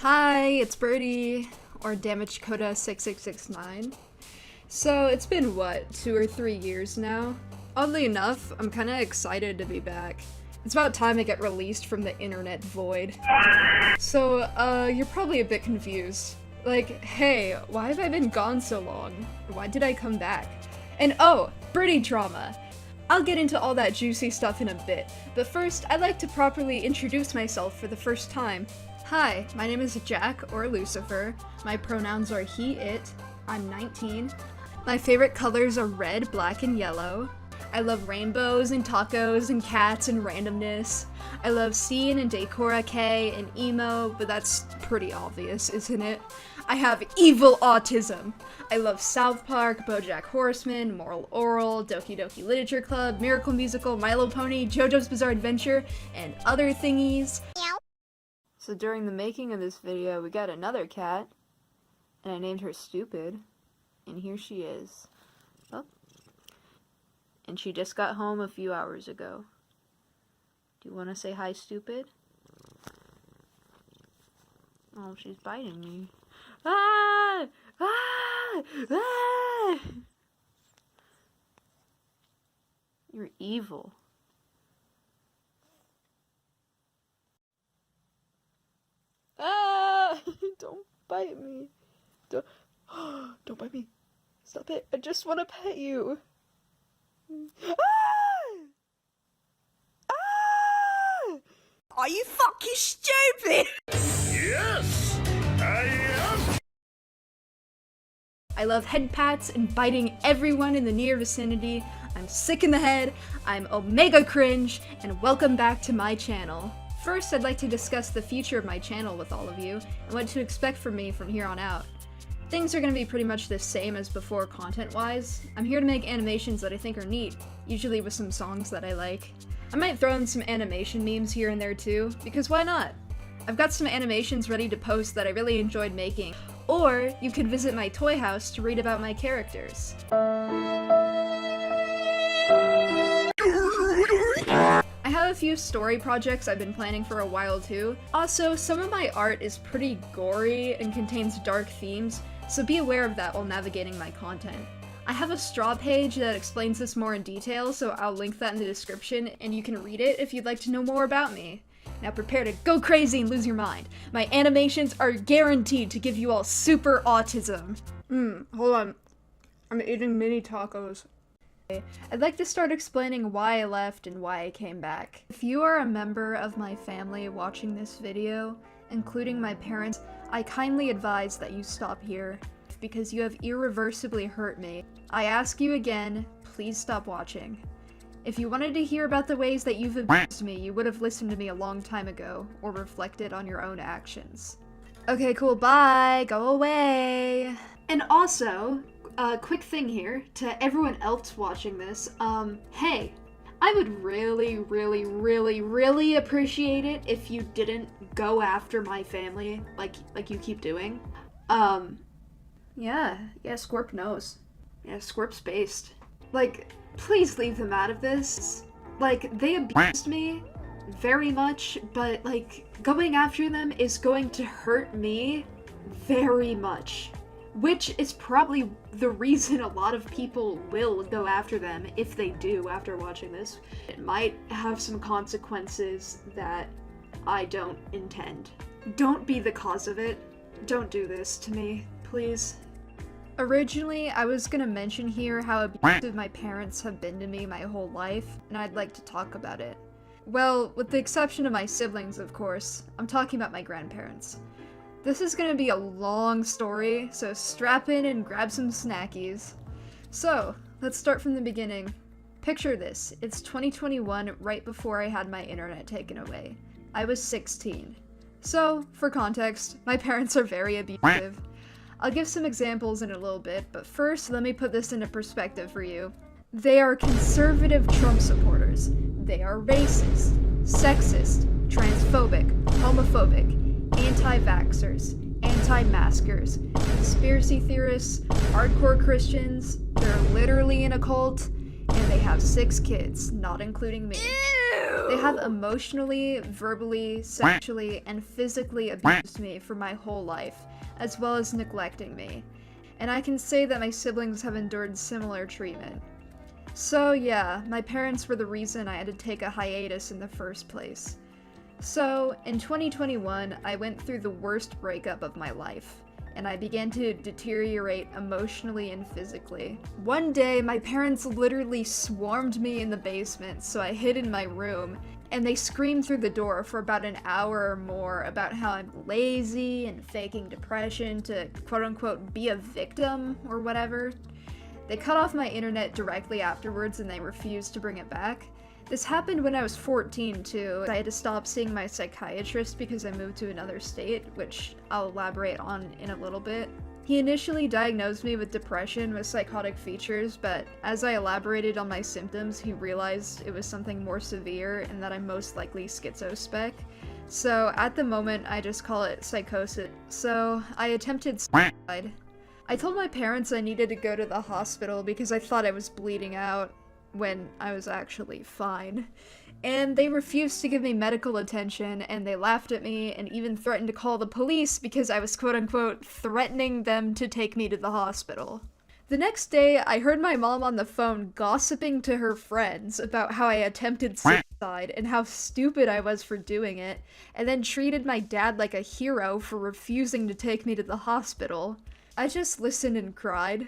Hi, it's Birdie, or Damage Coda 6669. So it's been what, 2 or 3 years now? Oddly enough, I'm kinda excited to be back. It's about time I get released from the internet void. So, you're probably a bit confused. Like, hey, why have I been gone so long? Why did I come back? And oh, Birdie drama! I'll get into all that juicy stuff in a bit, but first, I'd like to properly introduce myself for the first time. Hi, my name is Jack, or Lucifer. My pronouns are he, it. I'm 19. My favorite colors are red, black, and yellow. I love rainbows and tacos and cats and randomness. I love scene and Decora K and emo, but that's pretty obvious, isn't it? I have evil autism. I love South Park, BoJack Horseman, Moral Oral, Doki Doki Literature Club, Miracle Musical, Milo Pony, JoJo's Bizarre Adventure, and other thingies. So during the making of this video, we got another cat, and I named her Stupid, and here she is. Oh. And she just got home a few hours ago. Do you want to say hi, Stupid? Oh, she's biting me. Ah! Ah! Ah! You're evil. Ah! Don't bite me. Don't bite me. Stop it. I just want to pet you. Ah! Ah! Are you fucking stupid? Yes, I am. I love head pats and biting everyone in the near vicinity. I'm sick in the head, I'm omega cringe, and welcome back to my channel. First, I'd like to discuss the future of my channel with all of you, and what to expect from me from here on out. Things are going to be pretty much the same as before content-wise. I'm here to make animations that I think are neat, usually with some songs that I like. I might throw in some animation memes here and there too, because why not? I've got some animations ready to post that I really enjoyed making, or you could visit my toy house to read about my characters. I have a few story projects I've been planning for a while too. Also, some of my art is pretty gory and contains dark themes, so be aware of that while navigating my content. I have a straw page that explains this more in detail, so I'll link that in the description and you can read it if you'd like to know more about me. Now prepare to go crazy and lose your mind. My animations are guaranteed to give you all super autism. Hold on. I'm eating mini tacos. I'd like to start explaining why I left and why I came back. If you are a member of my family watching this video, including my parents, I kindly advise that you stop here, because you have irreversibly hurt me. I ask you again, please stop watching. If you wanted to hear about the ways that you've abused me, you would have listened to me a long time ago, or reflected on your own actions. Okay, cool, bye! Go away! And also, quick thing here, to everyone else watching this, hey, I would really, really, really, really appreciate it if you didn't go after my family, like you keep doing. Yeah, Squirp knows. Yeah, Squirp's based. Like, please leave them out of this. Like, they abused me very much, but, like, going after them is going to hurt me very much. Which is probably the reason a lot of people will go after them, if they do after watching this. It might have some consequences that I don't intend. Don't be the cause of it. Don't do this to me, please. Originally, I was gonna mention here how abusive my parents have been to me my whole life, and I'd like to talk about it. Well, with the exception of my siblings, of course. I'm talking about my grandparents. This is gonna be a long story, so strap in and grab some snackies. So, let's start from the beginning. Picture this, it's 2021, right before I had my internet taken away. I was 16. So, for context, my parents are very abusive. I'll give some examples in a little bit, but first, let me put this into perspective for you. They are conservative Trump supporters. They are racist, sexist, transphobic, homophobic, anti-vaxxers, anti-maskers, conspiracy theorists, hardcore Christians. They're literally in a cult, and they have 6 kids, not including me. Ew! They have emotionally, verbally, sexually, and physically abused me for my whole life, as well as neglecting me. And I can say that my siblings have endured similar treatment. So yeah, my parents were the reason I had to take a hiatus in the first place. So, in 2021, I went through the worst breakup of my life, and I began to deteriorate emotionally and physically. One day, my parents literally swarmed me in the basement, so I hid in my room, and they screamed through the door for about an hour or more about how I'm lazy and faking depression to quote-unquote be a victim or whatever. They cut off my internet directly afterwards and they refused to bring it back. This happened when I was 14 too. I had to stop seeing my psychiatrist because I moved to another state, which I'll elaborate on in a little bit. He initially diagnosed me with depression with psychotic features, but as I elaborated on my symptoms, he realized it was something more severe and that I'm most likely schizospec. So at the moment, I just call it psychosis. So I attempted suicide. I told my parents I needed to go to the hospital because I thought I was bleeding out, when I was actually fine. And they refused to give me medical attention, and they laughed at me and even threatened to call the police because I was quote-unquote threatening them to take me to the hospital. The next day, I heard my mom on the phone gossiping to her friends about how I attempted suicide and how stupid I was for doing it, and then treated my dad like a hero for refusing to take me to the hospital. I just listened and cried.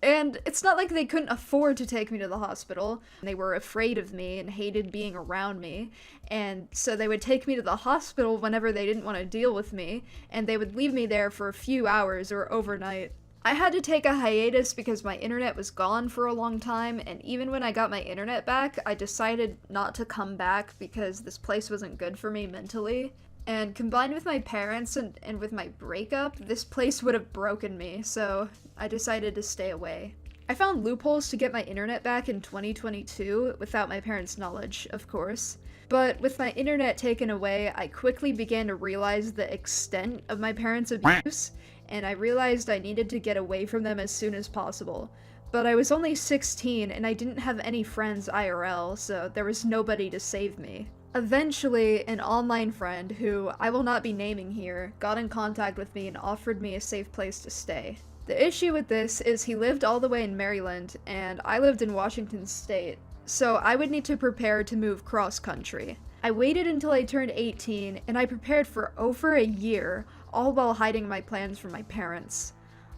And it's not like they couldn't afford to take me to the hospital. They were afraid of me and hated being around me, and so they would take me to the hospital whenever they didn't want to deal with me, and they would leave me there for a few hours or overnight. I had to take a hiatus because my internet was gone for a long time, and even when I got my internet back, I decided not to come back because this place wasn't good for me mentally. And combined with my parents and with my breakup, this place would have broken me, so I decided to stay away. I found loopholes to get my internet back in 2022, without my parents' knowledge, of course. But with my internet taken away, I quickly began to realize the extent of my parents' abuse, and I realized I needed to get away from them as soon as possible. But I was only 16, and I didn't have any friends IRL, so there was nobody to save me. Eventually, an online friend, who I will not be naming here, got in contact with me and offered me a safe place to stay. The issue with this is he lived all the way in Maryland, and I lived in Washington State, so I would need to prepare to move cross-country. I waited until I turned 18, and I prepared for over a year, all while hiding my plans from my parents.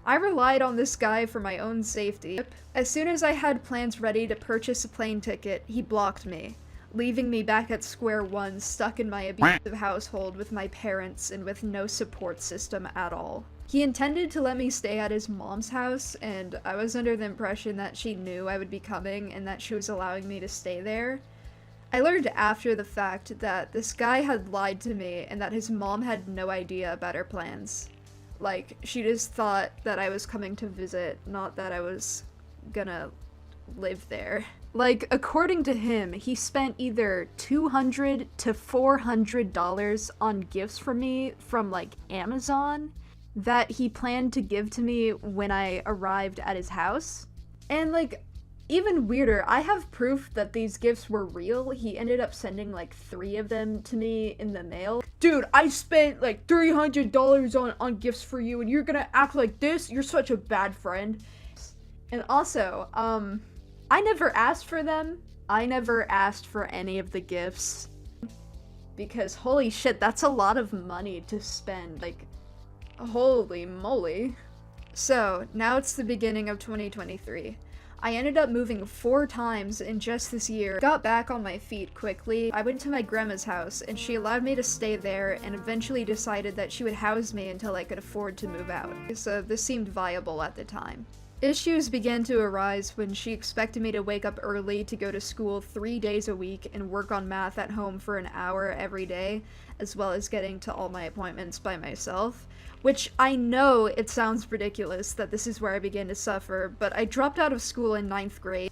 I relied on this guy for my own safety. As soon as I had plans ready to purchase a plane ticket, he blocked me, leaving me back at square one, stuck in my abusive household with my parents and with no support system at all. He intended to let me stay at his mom's house, and I was under the impression that she knew I would be coming and that she was allowing me to stay there. I learned after the fact that this guy had lied to me and that his mom had no idea about our plans. Like, she just thought that I was coming to visit, not that I was gonna live there. Like, according to him, he spent either $200 to $400 on gifts for me from, like, Amazon that he planned to give to me when I arrived at his house. And, like, even weirder, I have proof that these gifts were real. He ended up sending, like, 3 of them to me in the mail. Dude, I spent, like, $300 on gifts for you, and you're gonna act like this? You're such a bad friend. And also, I never asked for them. I never asked for any of the gifts. Because holy shit, that's a lot of money to spend. Like, holy moly. So, now it's the beginning of 2023. I ended up moving 4 times in just this year. Got back on my feet quickly. I went to my grandma's house, and she allowed me to stay there and eventually decided that she would house me until I could afford to move out. So this seemed viable at the time. Issues began to arise when she expected me to wake up early to go to school 3 days a week and work on math at home for an hour every day, as well as getting to all my appointments by myself. Which I know it sounds ridiculous that this is where I began to suffer, but I dropped out of school in 9th grade.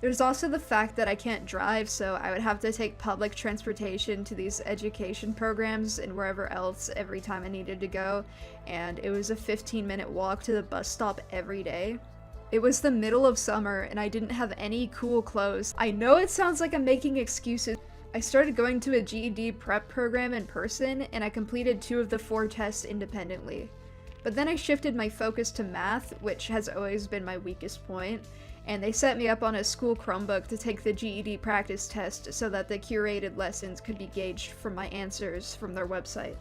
There's also the fact that I can't drive, so I would have to take public transportation to these education programs and wherever else every time I needed to go, and it was a 15-minute walk to the bus stop every day. It was the middle of summer, and I didn't have any cool clothes. I know it sounds like I'm making excuses, I started going to a GED prep program in person, and I completed 2 of the 4 tests independently. But then I shifted my focus to math, which has always been my weakest point, and they set me up on a school Chromebook to take the GED practice test so that the curated lessons could be gauged from my answers from their website.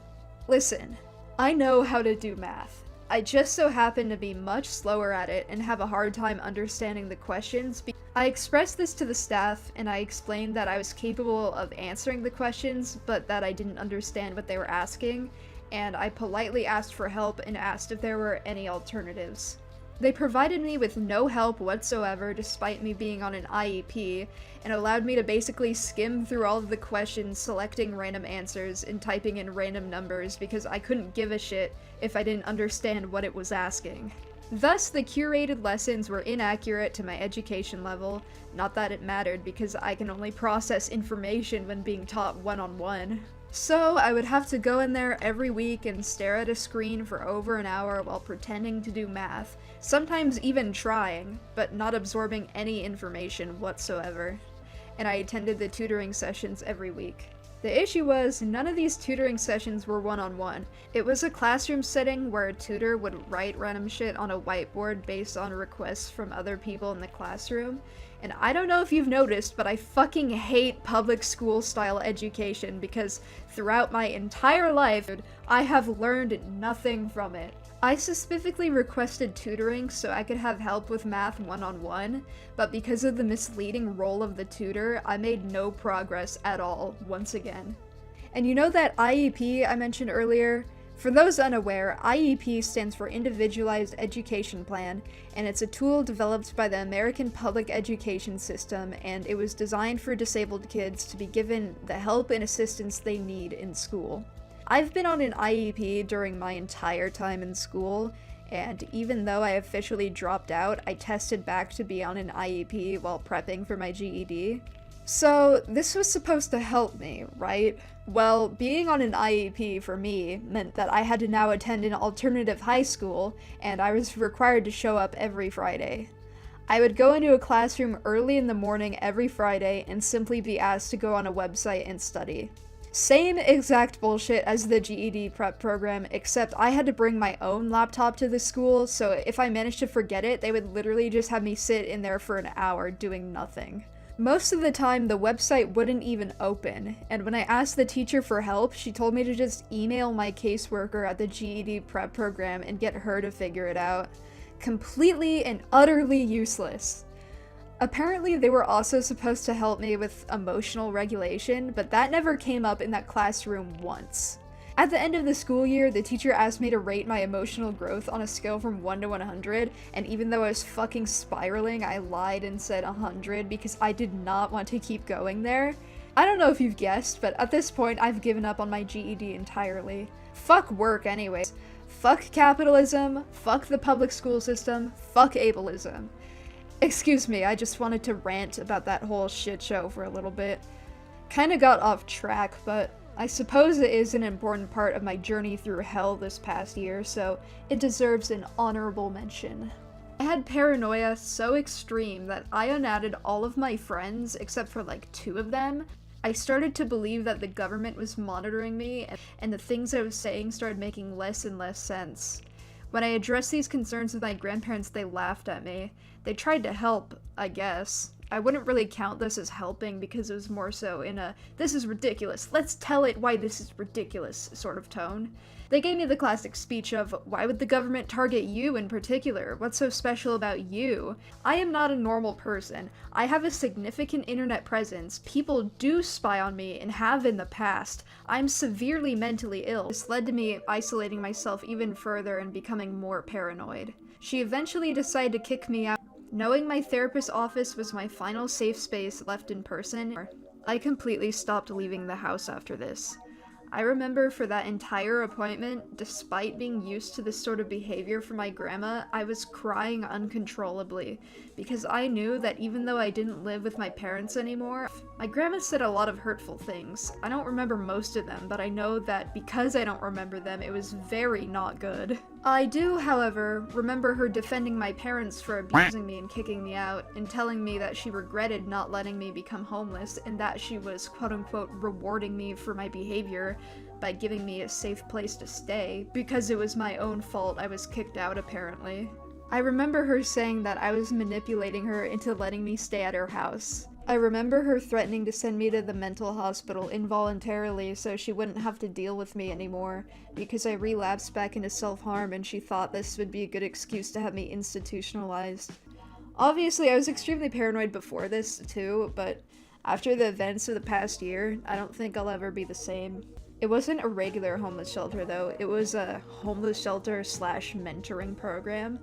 Listen, I know how to do math. I just so happen to be much slower at it and have a hard time understanding the questions. I expressed this to the staff, and I explained that I was capable of answering the questions, but that I didn't understand what they were asking, and I politely asked for help and asked if there were any alternatives. They provided me with no help whatsoever despite me being on an IEP, and allowed me to basically skim through all of the questions, selecting random answers and typing in random numbers because I couldn't give a shit if I didn't understand what it was asking. Thus, the curated lessons were inaccurate to my education level, not that it mattered because I can only process information when being taught one-on-one. So, I would have to go in there every week and stare at a screen for over an hour while pretending to do math, sometimes even trying, but not absorbing any information whatsoever. And I attended the tutoring sessions every week. The issue was, none of these tutoring sessions were one-on-one. It was a classroom setting where a tutor would write random shit on a whiteboard based on requests from other people in the classroom. And I don't know if you've noticed, but I fucking hate public school style education because throughout my entire life, I have learned nothing from it. I specifically requested tutoring so I could have help with math one-on-one, but because of the misleading role of the tutor, I made no progress at all, once again. And you know that IEP I mentioned earlier? For those unaware, IEP stands for Individualized Education Plan, and it's a tool developed by the American public education system, and it was designed for disabled kids to be given the help and assistance they need in school. I've been on an IEP during my entire time in school, and even though I officially dropped out, I tested back to be on an IEP while prepping for my GED. So, this was supposed to help me, right? Well, being on an IEP for me meant that I had to now attend an alternative high school, and I was required to show up every Friday. I would go into a classroom early in the morning every Friday and simply be asked to go on a website and study. Same exact bullshit as the GED prep program, except I had to bring my own laptop to the school, so if I managed to forget it, they would literally just have me sit in there for an hour doing nothing. Most of the time, the website wouldn't even open, and when I asked the teacher for help, she told me to just email my caseworker at the GED prep program and get her to figure it out. Completely and utterly useless. Apparently, they were also supposed to help me with emotional regulation, but that never came up in that classroom once. At the end of the school year, the teacher asked me to rate my emotional growth on a scale from 1 to 100, and even though I was fucking spiraling, I lied and said 100 because I did not want to keep going there. I don't know if you've guessed, but at this point, I've given up on my GED entirely. Fuck work anyways. Fuck capitalism, fuck the public school system, fuck ableism. Excuse me, I just wanted to rant about that whole shit show for a little bit. Kinda got off track, but I suppose it is an important part of my journey through hell this past year, so it deserves an honorable mention. I had paranoia so extreme that I unadded all of my friends except for like 2 of them. I started to believe that the government was monitoring me, and the things I was saying started making less and less sense. When I addressed these concerns with my grandparents, they laughed at me. They tried to help, I guess. I wouldn't really count this as helping because it was more so in a, this is ridiculous, let's tell it why this is ridiculous sort of tone. They gave me the classic speech of, why would the government target you in particular? What's so special about you? I am not a normal person. I have a significant internet presence. People do spy on me and have in the past. I'm severely mentally ill. This led to me isolating myself even further and becoming more paranoid. She eventually decided to kick me out. Knowing my therapist's office was my final safe space left in person, I completely stopped leaving the house after this. I remember for that entire appointment, despite being used to this sort of behavior from my grandma, I was crying uncontrollably, because I knew that even though I didn't live with my parents anymore, my grandma said a lot of hurtful things. I don't remember most of them, but I know that because I don't remember them, it was very not good. I do, however, remember her defending my parents for abusing me and kicking me out, and telling me that she regretted not letting me become homeless, and that she was quote-unquote rewarding me for my behavior by giving me a safe place to stay, because it was my own fault I was kicked out apparently. I remember her saying that I was manipulating her into letting me stay at her house. I remember her threatening to send me to the mental hospital involuntarily so she wouldn't have to deal with me anymore, because I relapsed back into self-harm and she thought this would be a good excuse to have me institutionalized. Obviously, I was extremely paranoid before this, too, but after the events of the past year, I don't think I'll ever be the same. It wasn't a regular homeless shelter, though. It was a homeless shelter / mentoring program,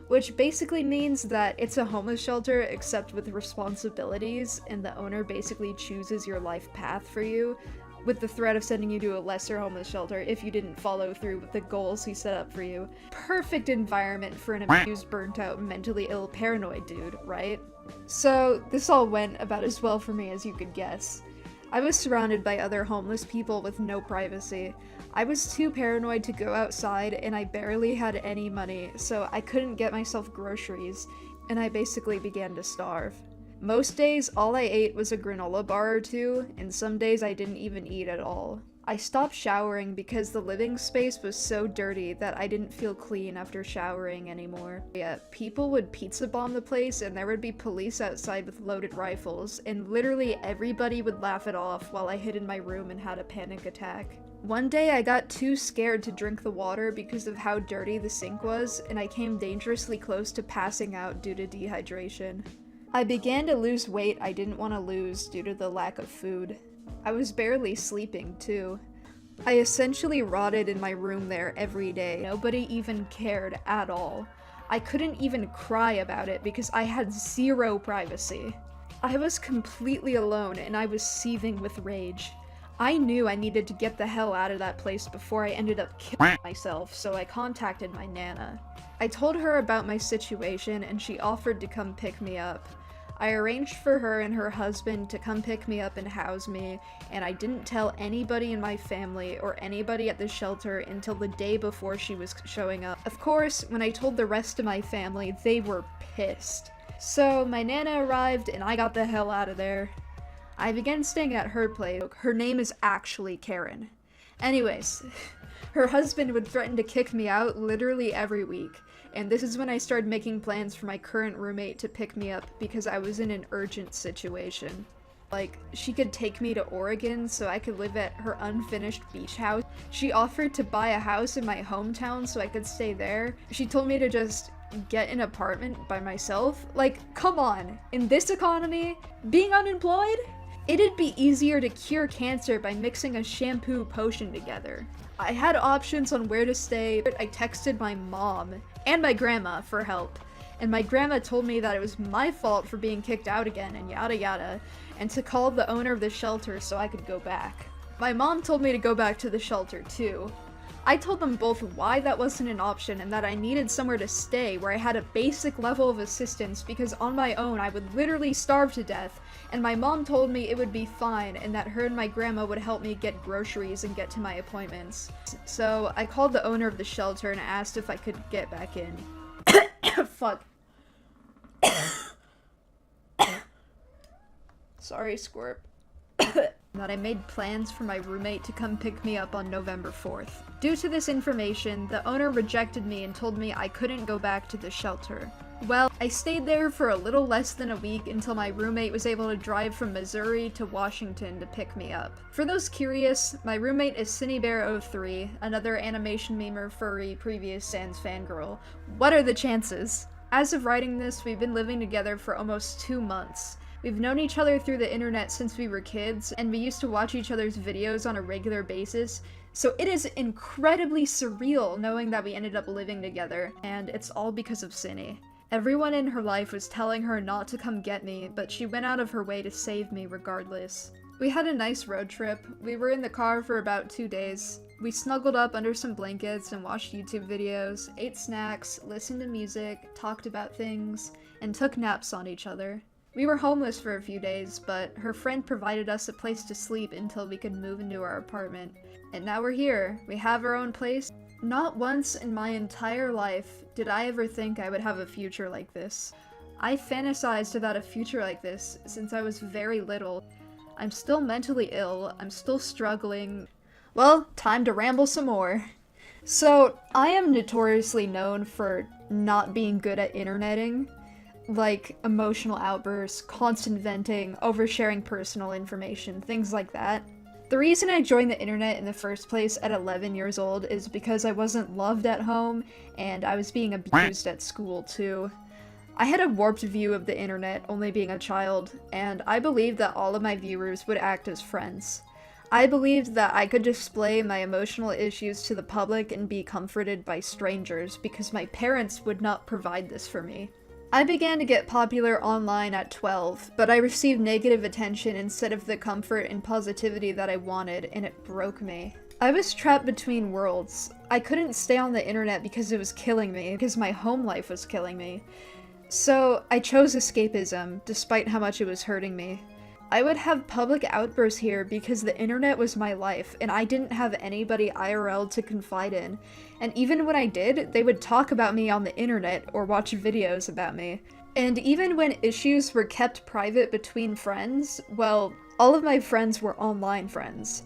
which basically means that it's a homeless shelter except with responsibilities, and the owner basically chooses your life path for you, with the threat of sending you to a lesser homeless shelter if you didn't follow through with the goals he set up for you. Perfect environment for an abused, burnt out, mentally ill, paranoid dude, right? So, this all went about as well for me as you could guess. I was surrounded by other homeless people with no privacy. I was too paranoid to go outside, and I barely had any money, so I couldn't get myself groceries, and I basically began to starve. Most days, all I ate was a granola bar or two, and some days I didn't even eat at all. I stopped showering because the living space was so dirty that I didn't feel clean after showering anymore. Yeah, people would pizza bomb the place and there would be police outside with loaded rifles, and literally everybody would laugh it off while I hid in my room and had a panic attack. One day I got too scared to drink the water because of how dirty the sink was, and I came dangerously close to passing out due to dehydration. I began to lose weight I didn't want to lose due to the lack of food. I was barely sleeping, too. I essentially rotted in my room there every day. Nobody even cared at all. I couldn't even cry about it because I had zero privacy. I was completely alone and I was seething with rage. I knew I needed to get the hell out of that place before I ended up killing myself, so I contacted my Nana. I told her about my situation and she offered to come pick me up. I arranged for her and her husband to come pick me up and house me, and I didn't tell anybody in my family or anybody at the shelter until the day before she was showing up. Of course, when I told the rest of my family, they were pissed. So my Nana arrived and I got the hell out of there. I began staying at her place. Her name is actually Karen. Anyways, her husband would threaten to kick me out literally every week. And this is when I started making plans for my current roommate to pick me up because I was in an urgent situation. Like, she could take me to Oregon so I could live at her unfinished beach house. She offered to buy a house in my hometown so I could stay there. She told me to just get an apartment by myself. Like, come on, in this economy, being unemployed? It'd be easier to cure cancer by mixing a shampoo potion together. I had options on where to stay. I texted my mom and my grandma for help, and my grandma told me that it was my fault for being kicked out again and yada yada, and to call the owner of the shelter so I could go back. My mom told me to go back to the shelter too. I told them both why that wasn't an option and that I needed somewhere to stay where I had a basic level of assistance because on my own I would literally starve to death, and my mom told me it would be fine and that her and my grandma would help me get groceries and get to my appointments. So I called the owner of the shelter and asked if I could get back in. Fuck. Sorry, Squirt. That I made plans for my roommate to come pick me up on November 4th. Due to this information, the owner rejected me and told me I couldn't go back to the shelter. Well, I stayed there for a little less than a week until my roommate was able to drive from Missouri to Washington to pick me up. For those curious, my roommate is CinnyBear03, another animation memer, furry, previous Sans fangirl. What are the chances? As of writing this, we've been living together for almost 2 months. We've known each other through the internet since we were kids, and we used to watch each other's videos on a regular basis, so it is incredibly surreal knowing that we ended up living together, and it's all because of Cinny. Everyone in her life was telling her not to come get me, but she went out of her way to save me regardless. We had a nice road trip. We were in the car for about 2 days. We snuggled up under some blankets and watched YouTube videos, ate snacks, listened to music, talked about things, and took naps on each other. We were homeless for a few days, but her friend provided us a place to sleep until we could move into our apartment. And now we're here. We have our own place. Not once in my entire life did I ever think I would have a future like this. I fantasized about a future like this since I was very little. I'm still mentally ill, I'm still struggling. Well, time to ramble some more. So, I am notoriously known for not being good at interneting. Like, emotional outbursts, constant venting, oversharing personal information, things like that. The reason I joined the internet in the first place at 11 years old is because I wasn't loved at home, and I was being abused at school too. I had a warped view of the internet, only being a child, and I believed that all of my viewers would act as friends. I believed that I could display my emotional issues to the public and be comforted by strangers because my parents would not provide this for me. I began to get popular online at 12, but I received negative attention instead of the comfort and positivity that I wanted, and it broke me. I was trapped between worlds. I couldn't stay on the internet because it was killing me, because my home life was killing me. So, I chose escapism, despite how much it was hurting me. I would have public outbursts here because the internet was my life, and I didn't have anybody IRL to confide in. And even when I did, they would talk about me on the internet or watch videos about me. And even when issues were kept private between friends, well, all of my friends were online friends.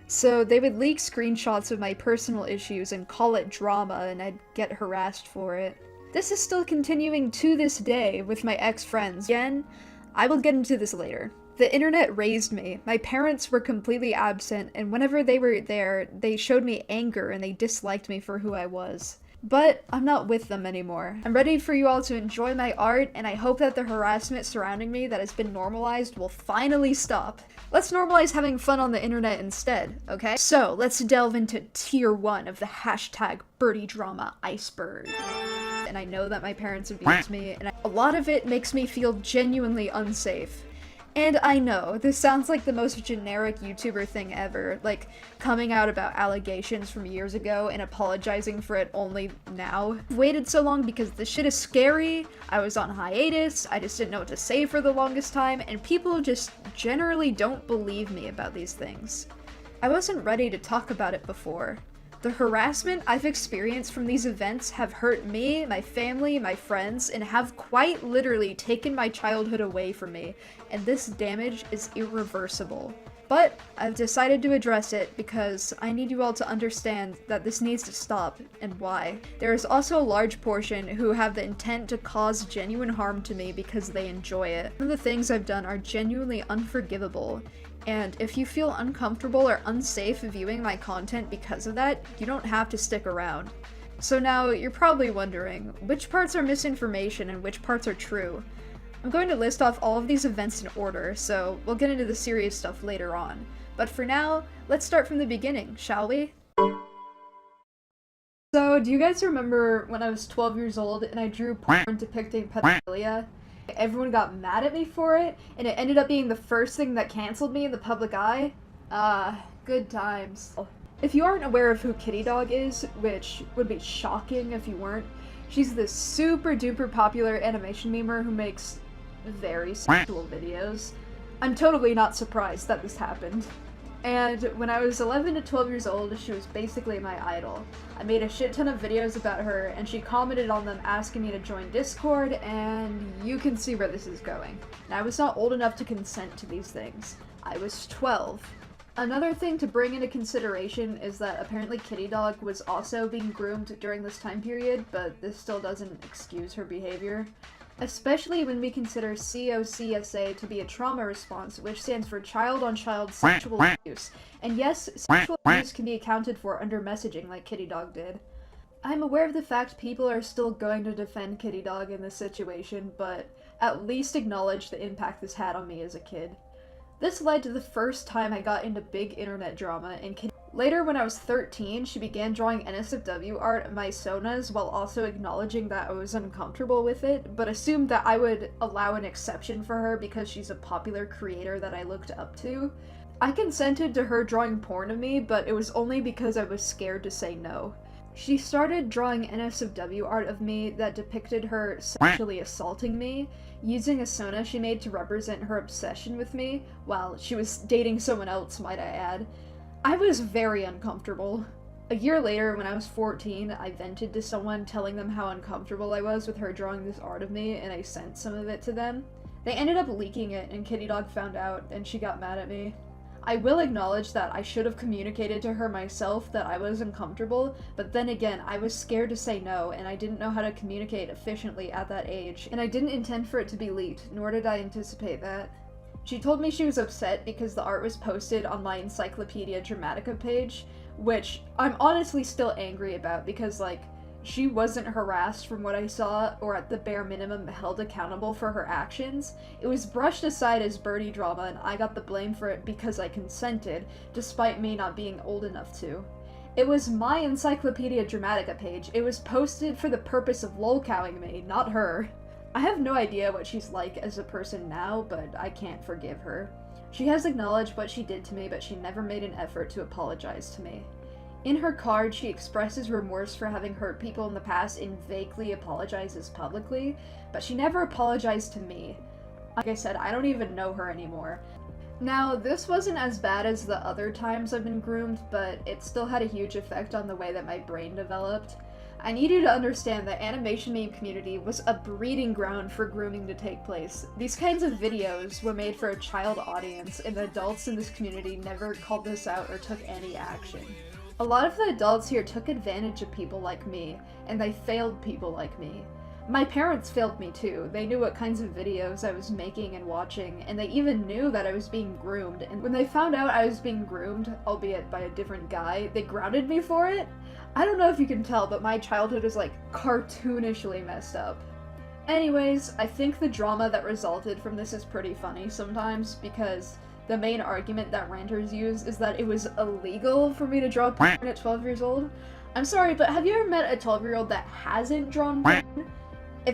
So they would leak screenshots of my personal issues and call it drama, and I'd get harassed for it. This is still continuing to this day with my ex-friends. Again, I will get into this later. The internet raised me. My parents were completely absent, and whenever they were there, they showed me anger and they disliked me for who I was. But I'm not with them anymore. I'm ready for you all to enjoy my art, and I hope that the harassment surrounding me that has been normalized will finally stop. Let's normalize having fun on the internet instead, okay? So, let's delve into tier 1 of the hashtag Birdie drama iceberg. And I know that my parents abused me, and a lot of it makes me feel genuinely unsafe. And I know, this sounds like the most generic YouTuber thing ever, like coming out about allegations from years ago and apologizing for it only now. I've waited so long because this shit is scary, I was on hiatus, I just didn't know what to say for the longest time, and people just generally don't believe me about these things. I wasn't ready to talk about it before. The harassment I've experienced from these events have hurt me, my family, my friends, and have quite literally taken my childhood away from me, and this damage is irreversible. But I've decided to address it because I need you all to understand that this needs to stop, and why. There is also a large portion who have the intent to cause genuine harm to me because they enjoy it. Some of the things I've done are genuinely unforgivable. And if you feel uncomfortable or unsafe viewing my content because of that, you don't have to stick around. So now, you're probably wondering, which parts are misinformation and which parts are true? I'm going to list off all of these events in order, so we'll get into the serious stuff later on. But for now, let's start from the beginning, shall we? So, do you guys remember when I was 12 years old and I drew porn depicting pedophilia? Everyone got mad at me for it, and it ended up being the first thing that canceled me in the public eye. Good times. If you aren't aware of who Kitty Dog is, which would be shocking if you weren't, she's this super duper popular animation memer who makes very sexual videos. I'm totally not surprised that this happened. And when I was 11 to 12 years old, she was basically my idol. I made a shit ton of videos about her, and she commented on them asking me to join Discord, and you can see where this is going. And I was not old enough to consent to these things. I was 12. Another thing to bring into consideration is that apparently Kitty Dog was also being groomed during this time period, but this still doesn't excuse her behavior. Especially when we consider COCSA to be a trauma response, which stands for Child-on-Child Sexual Abuse. And yes, sexual abuse can be accounted for under messaging like Kitty Dog did. I'm aware of the fact people are still going to defend Kitty Dog in this situation, but at least acknowledge the impact this had on me as a kid. This led to the first time I got into big internet drama, and later when I was 13, she began drawing NSFW art of my sonas while also acknowledging that I was uncomfortable with it, but assumed that I would allow an exception for her because she's a popular creator that I looked up to. I consented to her drawing porn of me, but it was only because I was scared to say no. She started drawing NSFW art of me that depicted her sexually assaulting me, using a Sona she made to represent her obsession with me, while she was dating someone else, might I add. I was very uncomfortable. A year later, when I was 14, I vented to someone telling them how uncomfortable I was with her drawing this art of me, and I sent some of it to them. They ended up leaking it, and Kitty Dog found out, and she got mad at me. I will acknowledge that I should have communicated to her myself that I was uncomfortable, but then again, I was scared to say no, and I didn't know how to communicate efficiently at that age, and I didn't intend for it to be leaked, nor did I anticipate that. She told me she was upset because the art was posted on my Encyclopedia Dramatica page, which I'm honestly still angry about because, like, she wasn't harassed from what I saw, or at the bare minimum held accountable for her actions. It was brushed aside as Birdie drama, and I got the blame for it because I consented, despite me not being old enough to. It was my Encyclopedia Dramatica page. It was posted for the purpose of lolcowing me, not her. I have no idea what she's like as a person now, but I can't forgive her. She has acknowledged what she did to me, but she never made an effort to apologize to me. In her card, she expresses remorse for having hurt people in the past and vaguely apologizes publicly, but she never apologized to me. Like I said, I don't even know her anymore. Now, this wasn't as bad as the other times I've been groomed, but it still had a huge effect on the way that my brain developed. I need you to understand that animation meme community was a breeding ground for grooming to take place. These kinds of videos were made for a child audience, and the adults in this community never called this out or took any action. A lot of the adults here took advantage of people like me, and they failed people like me. My parents failed me too. They knew what kinds of videos I was making and watching, and they even knew that I was being groomed, and when they found out I was being groomed, albeit by a different guy, they grounded me for it? I don't know if you can tell, but my childhood is like cartoonishly messed up. Anyways, I think the drama that resulted from this is pretty funny sometimes, because the main argument that ranters use is that it was illegal for me to draw porn at 12 years old. I'm sorry, but have you ever met a 12-year-old that hasn't drawn porn?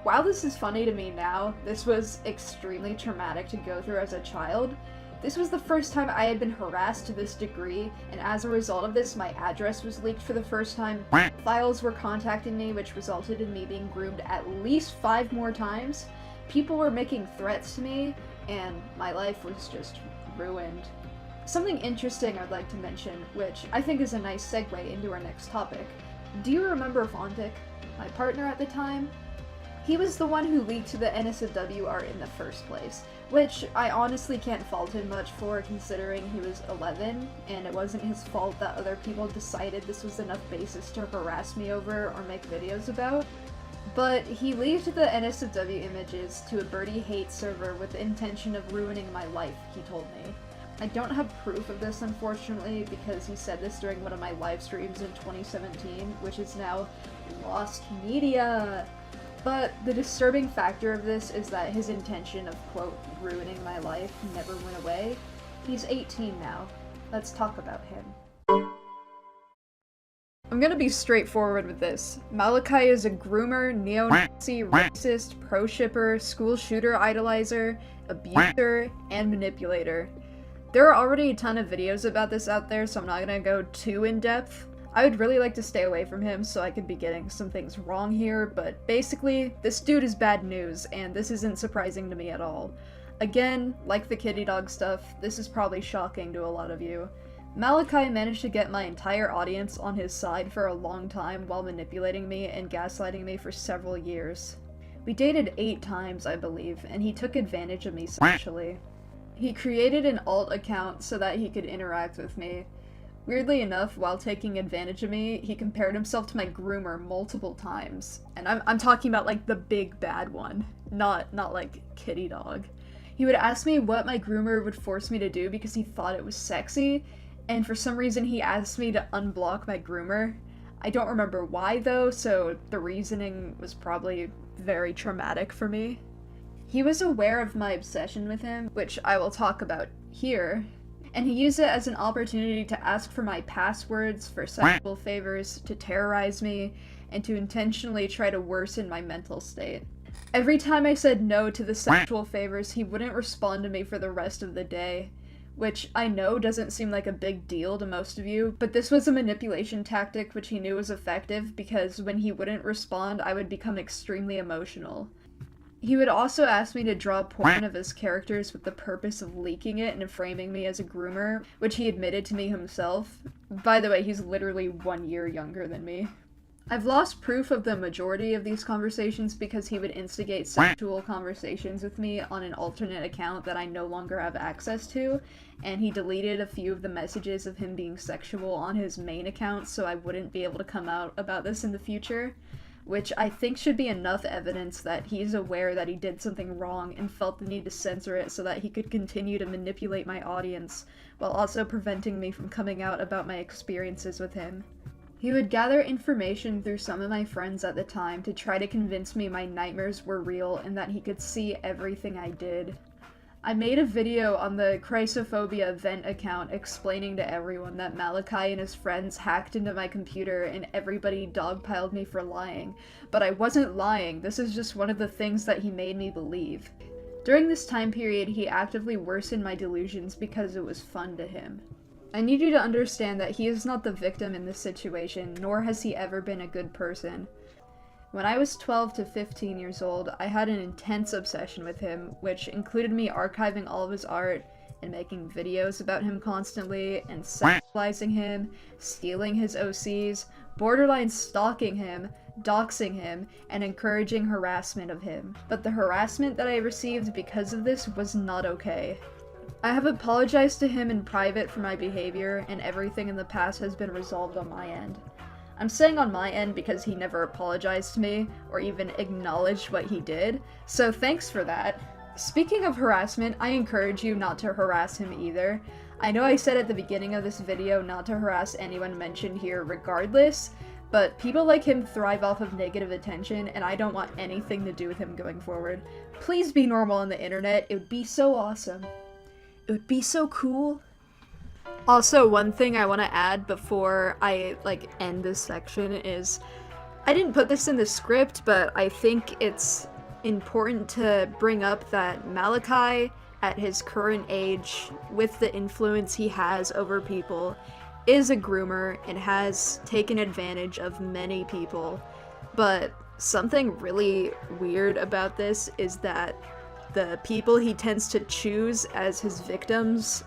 While this is funny to me now, this was extremely traumatic to go through as a child. This was the first time I had been harassed to this degree, and as a result of this, my address was leaked for the first time. Files were contacting me, which resulted in me being groomed at least 5 more times. People were making threats to me, and my life was just ruined. Something interesting I'd like to mention, which I think is a nice segue into our next topic. Do you remember Fontic, my partner at the time? He was the one who leaked the NSFW art in the first place, which I honestly can't fault him much for considering he was 11, and it wasn't his fault that other people decided this was enough basis to harass me over or make videos about. But he leaked the NSFW images to a Birdie hate server with the intention of ruining my life, he told me. I don't have proof of this, unfortunately, because he said this during one of my live streams in 2017, which is now lost media. But the disturbing factor of this is that his intention of, quote, ruining my life never went away. He's 18 now. Let's talk about him. I'm gonna be straightforward with this. Malachi is a groomer, neo-Nazi, racist, pro-shipper, school shooter idolizer, abuser, and manipulator. There are already a ton of videos about this out there, so I'm not gonna go too in-depth. I would really like to stay away from him so I could be getting some things wrong here, but basically, this dude is bad news, and this isn't surprising to me at all. Again, like the kitty dog stuff, this is probably shocking to a lot of you. Malachi managed to get my entire audience on his side for a long time while manipulating me and gaslighting me for several years. We dated 8 times, I believe, and he took advantage of me sexually. He created an alt account so that he could interact with me. Weirdly enough, while taking advantage of me, he compared himself to my groomer multiple times. And I'm talking about like the big bad one, not like kitty dog. He would ask me what my groomer would force me to do because he thought it was sexy, and for some reason he asked me to unblock my groomer. I don't remember why though, so the reasoning was probably very traumatic for me. He was aware of my obsession with him, which I will talk about here, and he used it as an opportunity to ask for my passwords for sexual favors, to terrorize me, and to intentionally try to worsen my mental state. Every time I said no to the sexual favors, he wouldn't respond to me for the rest of the day. which I know doesn't seem like a big deal to most of you, but this was a manipulation tactic which he knew was effective because when he wouldn't respond, I would become extremely emotional. He would also ask me to draw porn of his characters with the purpose of leaking it and framing me as a groomer, which he admitted to me himself. By the way, he's literally 1 year younger than me. I've lost proof of the majority of these conversations because he would instigate sexual conversations with me on an alternate account that I no longer have access to, and he deleted a few of the messages of him being sexual on his main account so I wouldn't be able to come out about this in the future, which I think should be enough evidence that he's aware that he did something wrong and felt the need to censor it so that he could continue to manipulate my audience, while also preventing me from coming out about my experiences with him. He would gather information through some of my friends at the time to try to convince me my nightmares were real and that he could see everything I did. I made a video on the Chrysophobia vent account explaining to everyone that Malachi and his friends hacked into my computer and everybody dogpiled me for lying. But I wasn't lying, this is just one of the things that he made me believe. During this time period, he actively worsened my delusions because it was fun to him. I need you to understand that he is not the victim in this situation, nor has he ever been a good person. When I was 12 to 15 years old, I had an intense obsession with him, which included me archiving all of his art and making videos about him constantly, and sexualizing him, stealing his OCs, borderline stalking him, doxing him, and encouraging harassment of him. But the harassment that I received because of this was not okay. I have apologized to him in private for my behavior, and everything in the past has been resolved on my end. I'm saying on my end because he never apologized to me, or even acknowledged what he did, so thanks for that. Speaking of harassment, I encourage you not to harass him either. I know I said at the beginning of this video not to harass anyone mentioned here regardless, but people like him thrive off of negative attention, and I don't want anything to do with him going forward. Please be normal on the internet, it would be so awesome. It would be so cool. Also, one thing I want to add before I, end this section is, I didn't put this in the script, but I think it's important to bring up that Malachi, at his current age, with the influence he has over people, is a groomer and has taken advantage of many people. But something really weird about this is that the people he tends to choose as his victims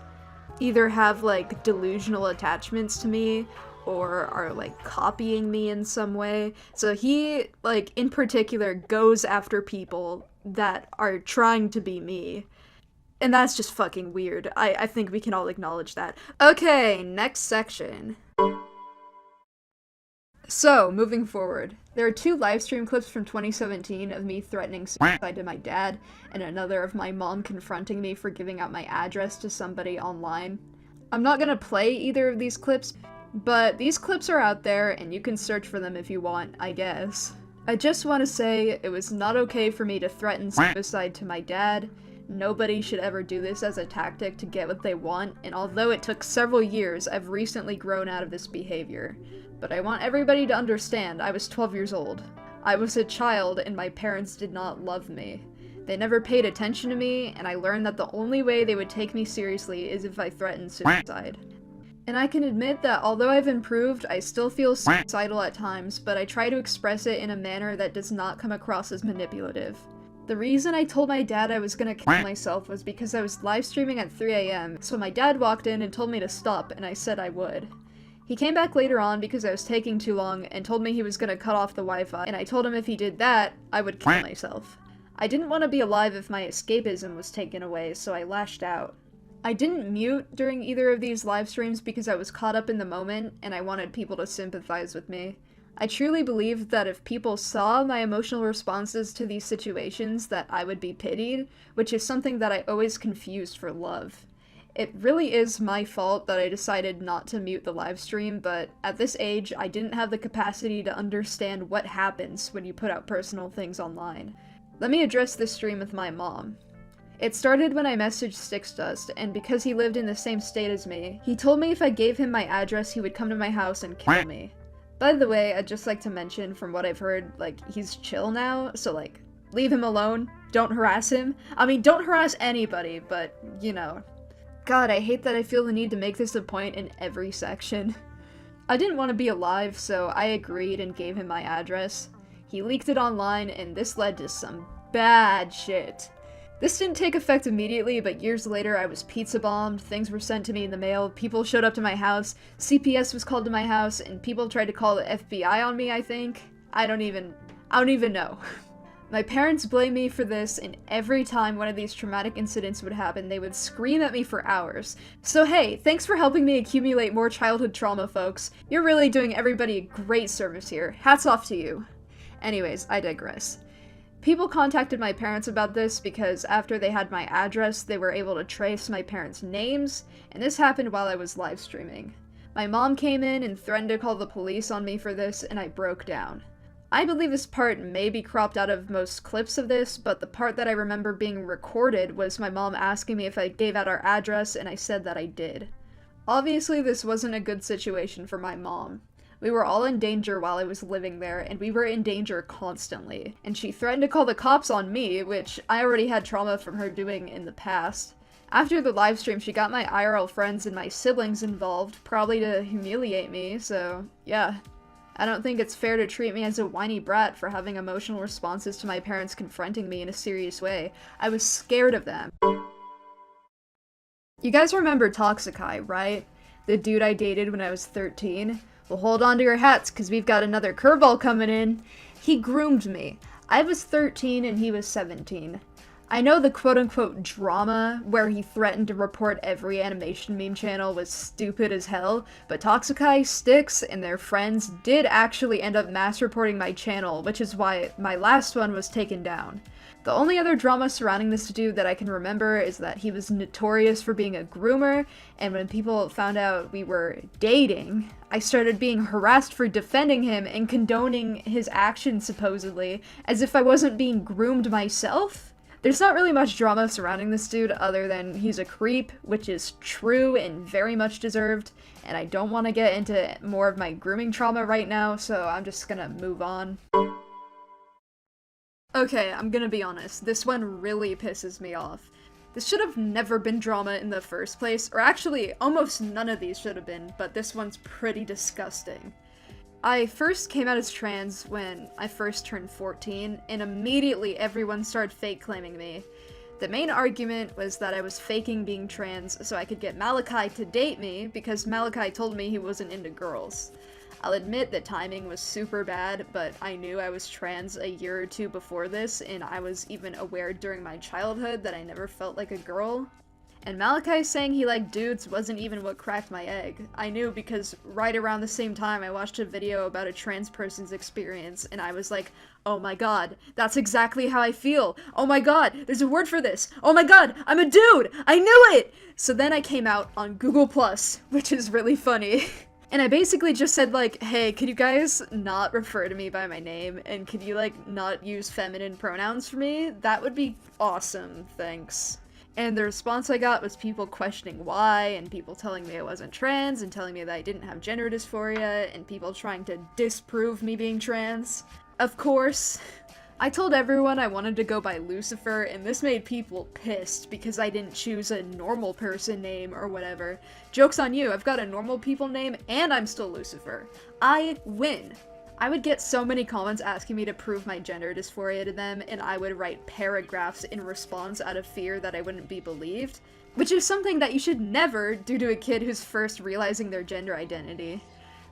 either have delusional attachments to me or are copying me in some way. So he in particular goes after people that are trying to be me. And that's just fucking weird. I think we can all acknowledge that. Okay, next section. So, moving forward, there are 2 livestream clips from 2017 of me threatening suicide to my dad, and another of my mom confronting me for giving out my address to somebody online. I'm not gonna play either of these clips, but these clips are out there and you can search for them if you want, I guess. I just want to say it was not okay for me to threaten suicide to my dad. Nobody should ever do this as a tactic to get what they want, and although it took several years, I've recently grown out of this behavior. But I want everybody to understand, I was 12 years old. I was a child and my parents did not love me. They never paid attention to me, and I learned that the only way they would take me seriously is if I threatened suicide. And I can admit that although I've improved, I still feel suicidal at times, but I try to express it in a manner that does not come across as manipulative. The reason I told my dad I was gonna kill myself was because I was live streaming at 3 AM, so my dad walked in and told me to stop, and I said I would. He came back later on because I was taking too long and told me he was gonna cut off the Wi-Fi, and I told him if he did that, I would kill myself. I didn't want to be alive if my escapism was taken away, so I lashed out. I didn't mute during either of these live streams because I was caught up in the moment, and I wanted people to sympathize with me. I truly believed that if people saw my emotional responses to these situations, that I would be pitied, which is something that I always confused for love. It really is my fault that I decided not to mute the live stream, but at this age, I didn't have the capacity to understand what happens when you put out personal things online. Let me address this stream with my mom. It started when I messaged Sixdust, and because he lived in the same state as me, he told me if I gave him my address, he would come to my house and kill me. By the way, I'd just like to mention, from what I've heard, he's chill now, so leave him alone, don't harass him. I mean, don't harass anybody, but, you know. God, I hate that I feel the need to make this a point in every section. I didn't want to be alive, so I agreed and gave him my address. He leaked it online, and this led to some bad shit. This didn't take effect immediately, but years later I was pizza bombed, things were sent to me in the mail, people showed up to my house, CPS was called to my house, and people tried to call the FBI on me, I think. I don't even know. My parents blame me for this, and every time one of these traumatic incidents would happen, they would scream at me for hours. So hey, thanks for helping me accumulate more childhood trauma, folks. You're really doing everybody a great service here. Hats off to you. Anyways, I digress. People contacted my parents about this because after they had my address, they were able to trace my parents' names, and this happened while I was live streaming. My mom came in and threatened to call the police on me for this, and I broke down. I believe this part may be cropped out of most clips of this, but the part that I remember being recorded was my mom asking me if I gave out our address, and I said that I did. Obviously, this wasn't a good situation for my mom. We were all in danger while I was living there, and we were in danger constantly. And she threatened to call the cops on me, which I already had trauma from her doing in the past. After the livestream, she got my IRL friends and my siblings involved, probably to humiliate me, so yeah. I don't think it's fair to treat me as a whiny brat for having emotional responses to my parents confronting me in a serious way. I was scared of them. You guys remember Toxikai, right? The dude I dated when I was 13? Well, hold on to your hats, because we've got another curveball coming in. He groomed me. I was 13 and he was 17. I know the quote-unquote drama where he threatened to report every animation meme channel was stupid as hell, but Toxikai, Styx, and their friends did actually end up mass reporting my channel, which is why my last one was taken down. The only other drama surrounding this dude that I can remember is that he was notorious for being a groomer, and when people found out we were dating, I started being harassed for defending him and condoning his actions supposedly, as if I wasn't being groomed myself. There's not really much drama surrounding this dude other than he's a creep, which is true and very much deserved, and I don't want to get into more of my grooming trauma right now, so I'm just gonna move on. Okay, I'm gonna be honest, this one really pisses me off. This should have never been drama in the first place, or actually, almost none of these should have been, but this one's pretty disgusting. I first came out as trans when I first turned 14, and immediately everyone started fake claiming me. The main argument was that I was faking being trans so I could get Malachi to date me because Malachi told me he wasn't into girls. I'll admit that timing was super bad, but I knew I was trans a year or two before this, and I was even aware during my childhood that I never felt like a girl. And Malachi saying he liked dudes wasn't even what cracked my egg. I knew because right around the same time I watched a video about a trans person's experience, and I was like, oh my god, that's exactly how I feel! Oh my god, there's a word for this! Oh my god, I'm a dude! I knew it! So then I came out on Google+, which is really funny. And I basically just said like, hey, could you guys not refer to me by my name, and could you like not use feminine pronouns for me? That would be awesome, thanks. And the response I got was people questioning why, and people telling me I wasn't trans, and telling me that I didn't have gender dysphoria, and people trying to disprove me being trans. Of course, I told everyone I wanted to go by Lucifer, and this made people pissed because I didn't choose a normal person name or whatever. Joke's on you, I've got a normal people name, and I'm still Lucifer. I win! I would get so many comments asking me to prove my gender dysphoria to them, and I would write paragraphs in response out of fear that I wouldn't be believed, which is something that you should never do to a kid who's first realizing their gender identity.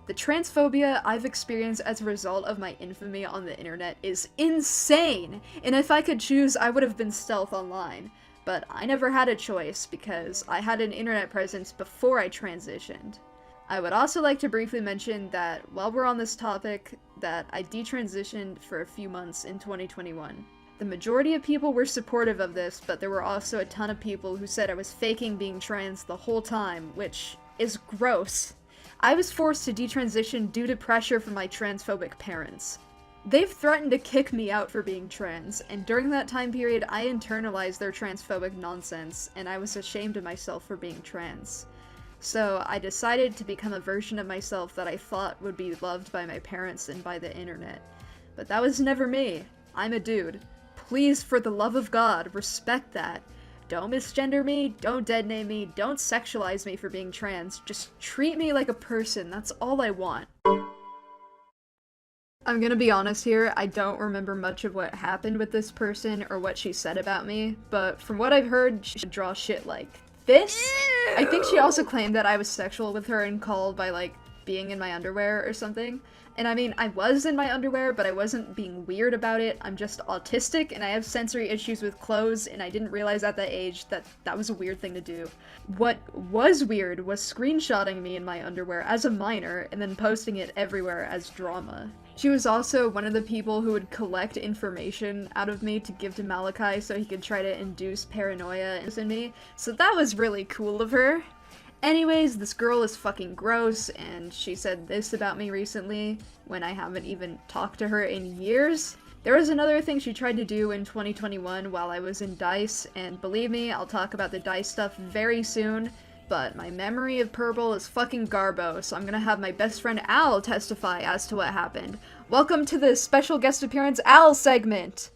The transphobia I've experienced as a result of my infamy on the internet is insane, and if I could choose, I would have been stealth online. But I never had a choice because I had an internet presence before I transitioned. I would also like to briefly mention that while we're on this topic, that I detransitioned for a few months in 2021. The majority of people were supportive of this, but there were also a ton of people who said I was faking being trans the whole time, which is gross. I was forced to detransition due to pressure from my transphobic parents. They've threatened to kick me out for being trans, and during that time period I internalized their transphobic nonsense, and I was ashamed of myself for being trans. So I decided to become a version of myself that I thought would be loved by my parents and by the internet. But that was never me. I'm a dude. Please, for the love of God, respect that. don't misgender me, don't dead name me, don't sexualize me for being trans. Just treat me like a person, that's all I want. I'm gonna be honest here, I don't remember much of what happened with this person or what she said about me, but from what I've heard, she draws shit like this. I think she also claimed that I was sexual with her and called by, like, being in my underwear or something. And I mean, I was in my underwear, but I wasn't being weird about it. I'm just autistic and I have sensory issues with clothes, and I didn't realize at that age that that was a weird thing to do. What was weird was screenshotting me in my underwear as a minor and then posting it everywhere as drama. She was also one of the people who would collect information out of me to give to Malachi so he could try to induce paranoia in me, so that was really cool of her. Anyways, this girl is fucking gross, and she said this about me recently, when I haven't even talked to her in years. There was another thing she tried to do in 2021 while I was in DICE, and believe me, I'll talk about the DICE stuff very soon, but my memory of Purple is fucking garbo, so I'm gonna have my best friend Al testify as to what happened. Welcome to the special guest appearance Al segment!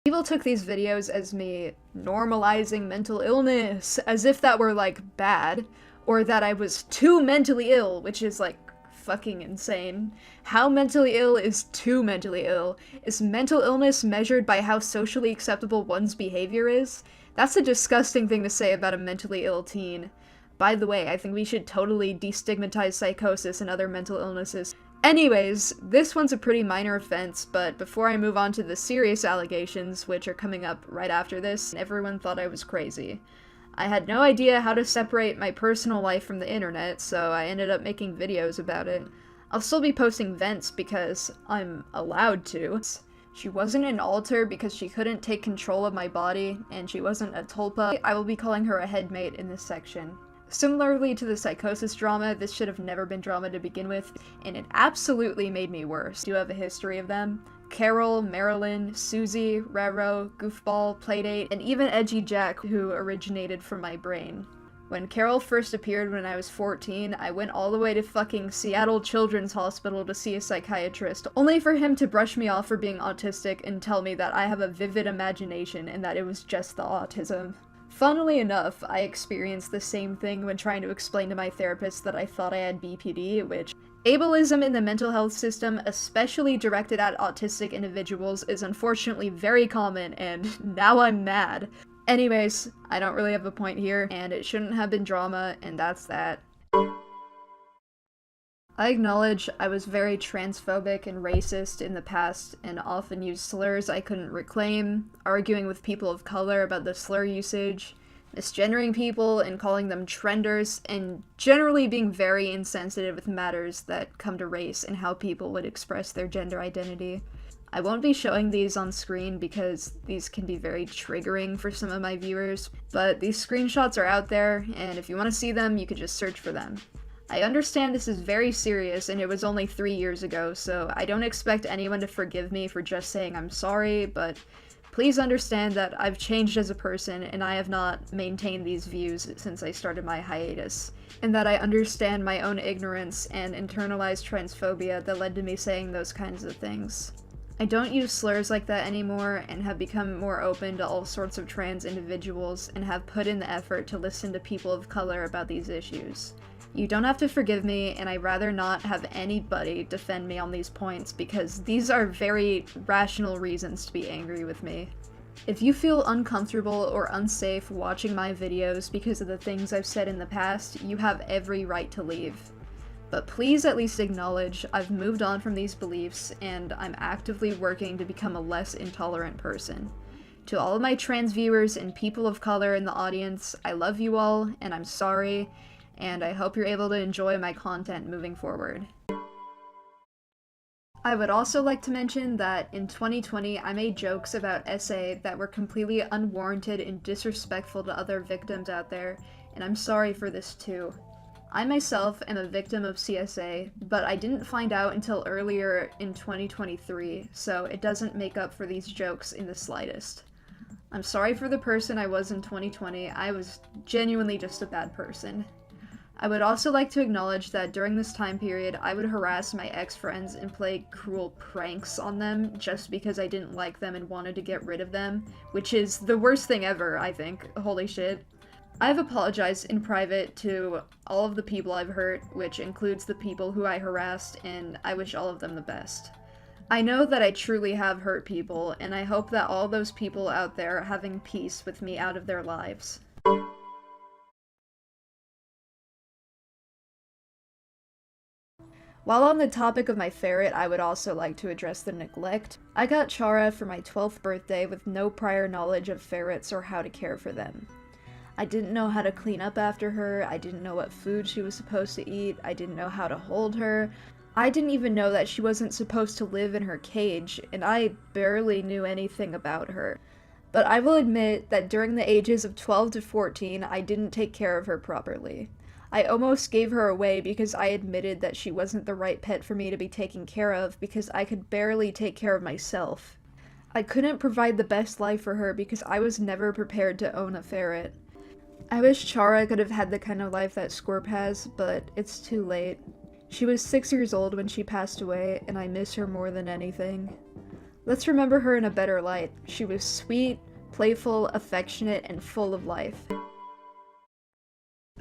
People took these videos as me normalizing mental illness, as if that were, like, bad, or that I was too mentally ill, which is, like, fucking insane. How mentally ill is too mentally ill? Is mental illness measured by how socially acceptable one's behavior is? That's a disgusting thing to say about a mentally ill teen. By the way, I think we should totally destigmatize psychosis and other mental illnesses. Anyways, this one's a pretty minor offense, but before I move on to the serious allegations, which are coming up right after this, everyone thought I was crazy. I had no idea how to separate my personal life from the internet, so I ended up making videos about it. I'll still be posting vents because I'm allowed to. She wasn't an alter because she couldn't take control of my body, and she wasn't a tulpa. I will be calling her a headmate in this section. Similarly to the psychosis drama, this should have never been drama to begin with, and it absolutely made me worse. Do you have a history of them? Carol, Marilyn, Susie, Raro, Goofball, Playdate, and even Edgy Jack, who originated from my brain. When Carol first appeared when I was 14, I went all the way to fucking Seattle Children's Hospital to see a psychiatrist, only for him to brush me off for being autistic and tell me that I have a vivid imagination and that it was just the autism. Funnily enough, I experienced the same thing when trying to explain to my therapist that I thought I had BPD, which ableism in the mental health system, especially directed at autistic individuals, is unfortunately very common, and now I'm mad. Anyways, I don't really have a point here, and it shouldn't have been drama, and that's that. I acknowledge I was very transphobic and racist in the past and often used slurs I couldn't reclaim, arguing with people of color about the slur usage, misgendering people and calling them trenders, and generally being very insensitive with matters that come to race and how people would express their gender identity. I won't be showing these on screen because these can be very triggering for some of my viewers, but these screenshots are out there, and if you want to see them, you could just search for them. I understand this is very serious and it was only 3 years ago, so I don't expect anyone to forgive me for just saying I'm sorry, but please understand that I've changed as a person and I have not maintained these views since I started my hiatus, and that I understand my own ignorance and internalized transphobia that led to me saying those kinds of things. I don't use slurs like that anymore and have become more open to all sorts of trans individuals and have put in the effort to listen to people of color about these issues. You don't have to forgive me, and I'd rather not have anybody defend me on these points because these are very rational reasons to be angry with me. If you feel uncomfortable or unsafe watching my videos because of the things I've said in the past, you have every right to leave. But please at least acknowledge I've moved on from these beliefs and I'm actively working to become a less intolerant person. To all of my trans viewers and people of color in the audience, I love you all, and I'm sorry, and I hope you're able to enjoy my content moving forward. I would also like to mention that in 2020 I made jokes about SA that were completely unwarranted and disrespectful to other victims out there, and I'm sorry for this too. I myself am a victim of CSA, but I didn't find out until earlier in 2023, so it doesn't make up for these jokes in the slightest. I'm sorry for the person I was in 2020, I was genuinely just a bad person. I would also like to acknowledge that during this time period, I would harass my ex-friends and play cruel pranks on them just because I didn't like them and wanted to get rid of them, which is the worst thing ever, I think. Holy shit. I've apologized in private to all of the people I've hurt, which includes the people who I harassed, and I wish all of them the best. I know that I truly have hurt people, and I hope that all those people out there are having peace with me out of their lives. While on the topic of my ferret, I would also like to address the neglect. I got Chara for my 12th birthday with no prior knowledge of ferrets or how to care for them. I didn't know how to clean up after her, I didn't know what food she was supposed to eat, I didn't know how to hold her, I didn't even know that she wasn't supposed to live in her cage, and I barely knew anything about her. But I will admit that during the ages of 12 to 14, I didn't take care of her properly. I almost gave her away because I admitted that she wasn't the right pet for me to be taking care of because I could barely take care of myself. I couldn't provide the best life for her because I was never prepared to own a ferret. I wish Chara could have had the kind of life that Scorp has, but it's too late. She was 6 years old when she passed away, and I miss her more than anything. Let's remember her in a better light. She was sweet, playful, affectionate, and full of life.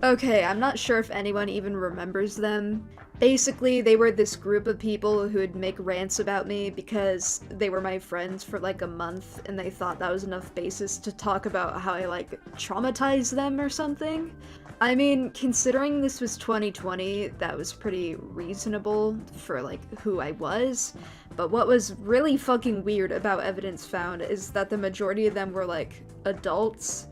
Okay, I'm not sure if anyone even remembers them. Basically, they were this group of people who would make rants about me because they were my friends for like a month and they thought that was enough basis to talk about how I like traumatized them or something. I mean, considering this was 2020, that was pretty reasonable for like who I was. But what was really fucking weird about evidence found is that the majority of them were like adults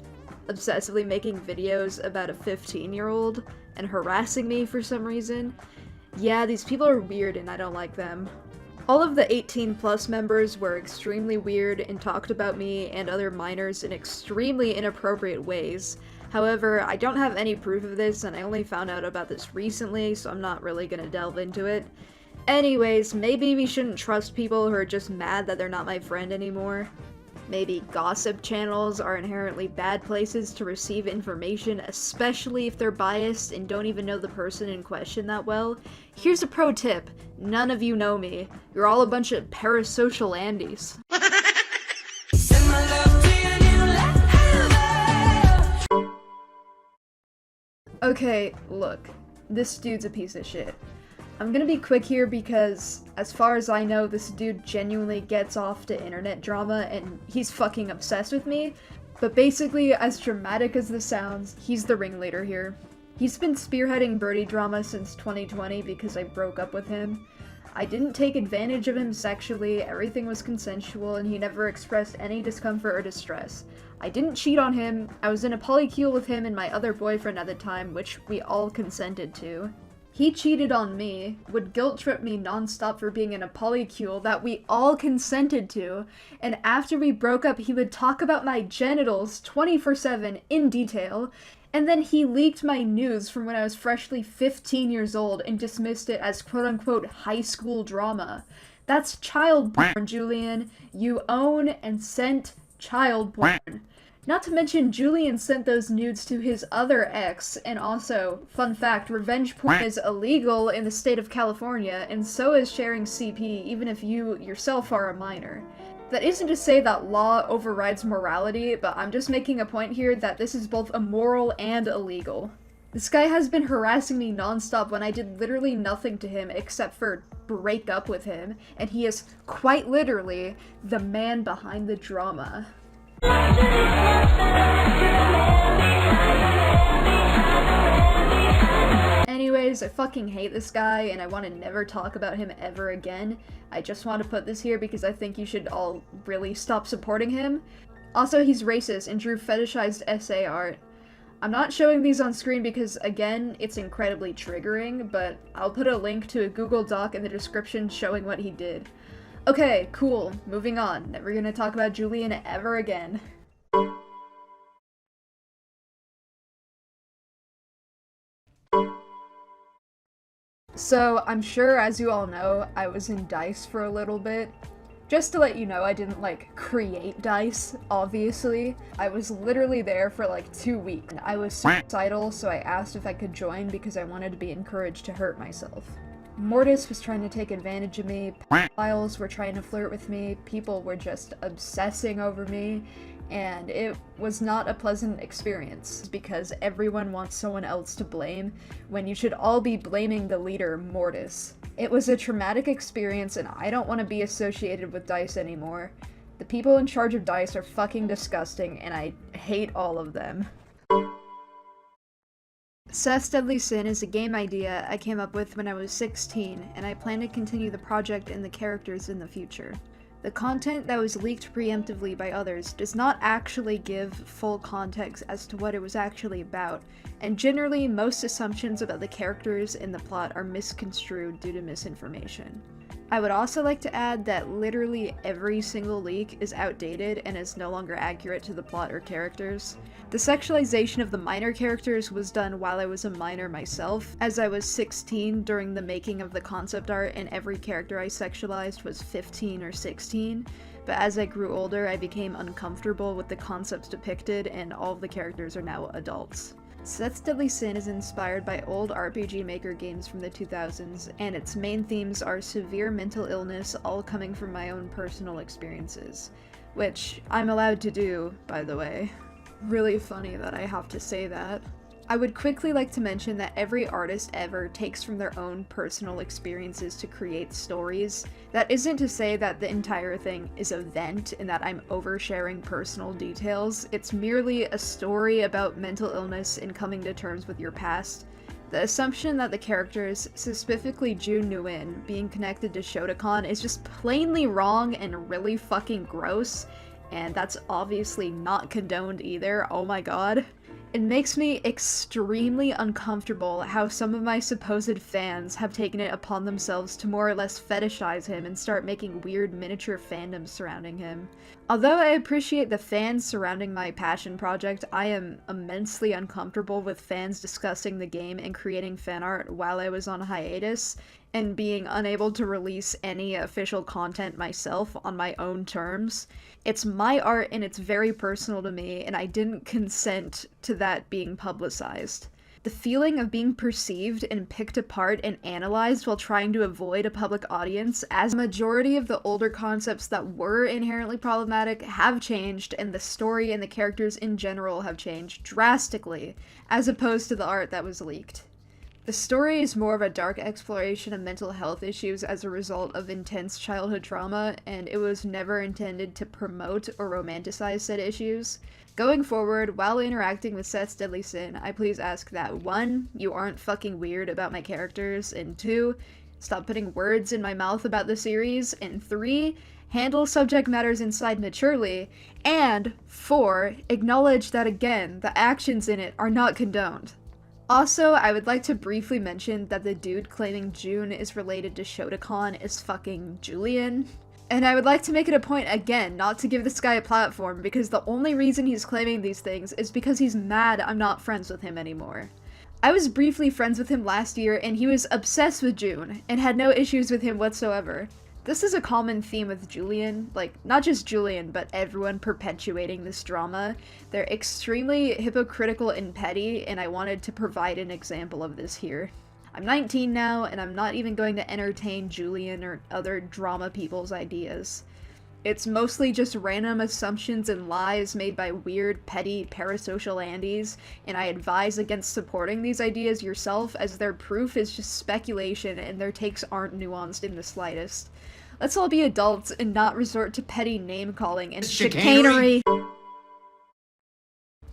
obsessively making videos about a 15-year-old and harassing me for some reason. Yeah, these people are weird and I don't like them. All of the 18+ members were extremely weird and talked about me and other minors in extremely inappropriate ways. However, I don't have any proof of this and I only found out about this recently, so I'm not really gonna delve into it. Anyways, maybe we shouldn't trust people who are just mad that they're not my friend anymore. Maybe gossip channels are inherently bad places to receive information, especially if they're biased and don't even know the person in question that well. Here's a pro tip. None of you know me. You're all a bunch of parasocial Andes. Okay, look. This dude's a piece of shit. I'm gonna be quick here because, as far as I know, this dude genuinely gets off to internet drama and he's fucking obsessed with me. But basically, as dramatic as this sounds, he's the ringleader here. He's been spearheading Birdie drama since 2020 because I broke up with him. I didn't take advantage of him sexually, everything was consensual, and he never expressed any discomfort or distress. I didn't cheat on him, I was in a polycule with him and my other boyfriend at the time, which we all consented to. He cheated on me, would guilt-trip me nonstop for being in a polycule that we all consented to, and after we broke up he would talk about my genitals 24/7 in detail, and then he leaked my news from when I was freshly 15 years old and dismissed it as quote-unquote high school drama. That's child porn, Julian. You own and sent child porn. Not to mention, Julian sent those nudes to his other ex, and also, fun fact, revenge porn is illegal in the state of California, and so is sharing CP, even if you yourself are a minor. That isn't to say that law overrides morality, but I'm just making a point here that this is both immoral and illegal. This guy has been harassing me nonstop when I did literally nothing to him except for break up with him, and he is quite literally the man behind the drama. Anyways, I fucking hate this guy and I want to never talk about him ever again. I just want to put this here because I think you should all really stop supporting him. Also, he's racist and drew fetishized essay art. I'm not showing these on screen because, again, it's incredibly triggering, but I'll put a link to a Google Doc in the description showing what he did. Okay, cool. Moving on. Never gonna talk about Julian ever again. So, I'm sure, as you all know, I was in DICE for a little bit. Just to let you know, I didn't, like, create Dice, obviously. I was literally there for, like, 2 weeks. I was suicidal, so I asked if I could join because I wanted to be encouraged to hurt myself. Mortis was trying to take advantage of me, pedophiles were trying to flirt with me, people were just obsessing over me, and it was not a pleasant experience because everyone wants someone else to blame when you should all be blaming the leader, Mortis. It was a traumatic experience and I don't want to be associated with Dice anymore. The people in charge of Dice are fucking disgusting and I hate all of them. Seth's Deadly Sin is a game idea I came up with when I was 16, and I plan to continue the project and the characters in the future. The content that was leaked preemptively by others does not actually give full context as to what it was actually about, and generally most assumptions about the characters and the plot are misconstrued due to misinformation. I would also like to add that literally every single leak is outdated and is no longer accurate to the plot or characters. The sexualization of the minor characters was done while I was a minor myself, as I was 16 during the making of the concept art and every character I sexualized was 15 or 16, but as I grew older I became uncomfortable with the concepts depicted and all of the characters are now adults. Seth's Deadly Sin is inspired by old RPG Maker games from the 2000s, and its main themes are severe mental illness, all coming from my own personal experiences. Which I'm allowed to do, by the way. Really funny that I have to say that. I would quickly like to mention that every artist ever takes from their own personal experiences to create stories. That isn't to say that the entire thing is a vent and that I'm oversharing personal details. It's merely a story about mental illness and coming to terms with your past. The assumption that the characters, specifically Jun Nguyen, being connected to Shotokan is just plainly wrong and really fucking gross, and that's obviously not condoned either, oh my god. It makes me extremely uncomfortable how some of my supposed fans have taken it upon themselves to more or less fetishize him and start making weird miniature fandoms surrounding him. Although I appreciate the fans surrounding my passion project, I am immensely uncomfortable with fans discussing the game and creating fan art while I was on hiatus, and being unable to release any official content myself on my own terms. It's my art and it's very personal to me, and I didn't consent to that being publicized. The feeling of being perceived and picked apart and analyzed while trying to avoid a public audience, as a majority of the older concepts that were inherently problematic have changed, and the story and the characters in general have changed drastically, as opposed to the art that was leaked. The story is more of a dark exploration of mental health issues as a result of intense childhood trauma, and it was never intended to promote or romanticize said issues. Going forward, while interacting with Seth's Deadly Sin, I please ask that 1. You aren't fucking weird about my characters, and 2. Stop putting words in my mouth about the series, and 3. Handle subject matters inside maturely, and 4. Acknowledge that again, the actions in it are not condoned. Also, I would like to briefly mention that the dude claiming Jun is related to Shotokan is fucking Julian. And I would like to make it a point again not to give this guy a platform, because the only reason he's claiming these things is because he's mad I'm not friends with him anymore. I was briefly friends with him last year and he was obsessed with Jun and had no issues with him whatsoever. This is a common theme with Julian, like, not just Julian, but everyone perpetuating this drama. They're extremely hypocritical and petty, and I wanted to provide an example of this here. I'm 19 now, and I'm not even going to entertain Julian or other drama people's ideas. It's mostly just random assumptions and lies made by weird, petty, parasocial Andes, and I advise against supporting these ideas yourself, as their proof is just speculation and their takes aren't nuanced in the slightest. Let's all be adults and not resort to petty name-calling and chicanery.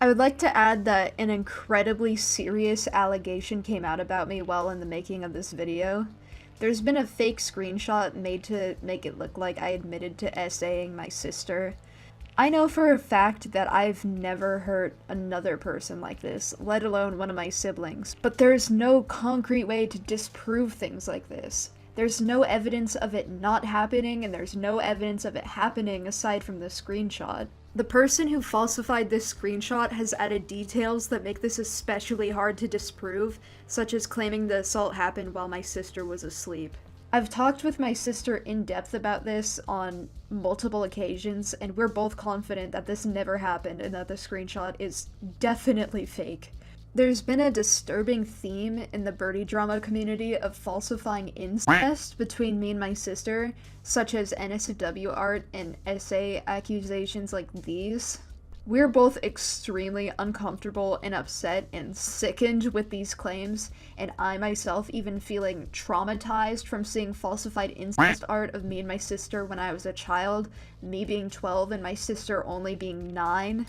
I would like to add that an incredibly serious allegation came out about me while in the making of this video. There's been a fake screenshot made to make it look like I admitted to SAing my sister. I know for a fact that I've never hurt another person like this, let alone one of my siblings, but there's no concrete way to disprove things like this. There's no evidence of it not happening, and there's no evidence of it happening aside from the screenshot. The person who falsified this screenshot has added details that make this especially hard to disprove, such as claiming the assault happened while my sister was asleep. I've talked with my sister in depth about this on multiple occasions, and we're both confident that this never happened and that the screenshot is definitely fake. There's been a disturbing theme in the Birdie drama community of falsifying incest between me and my sister, such as NSFW art and essay accusations like these. We're both extremely uncomfortable and upset and sickened with these claims, and I myself even feeling traumatized from seeing falsified incest art of me and my sister when I was a child, me being 12 and my sister only being 9.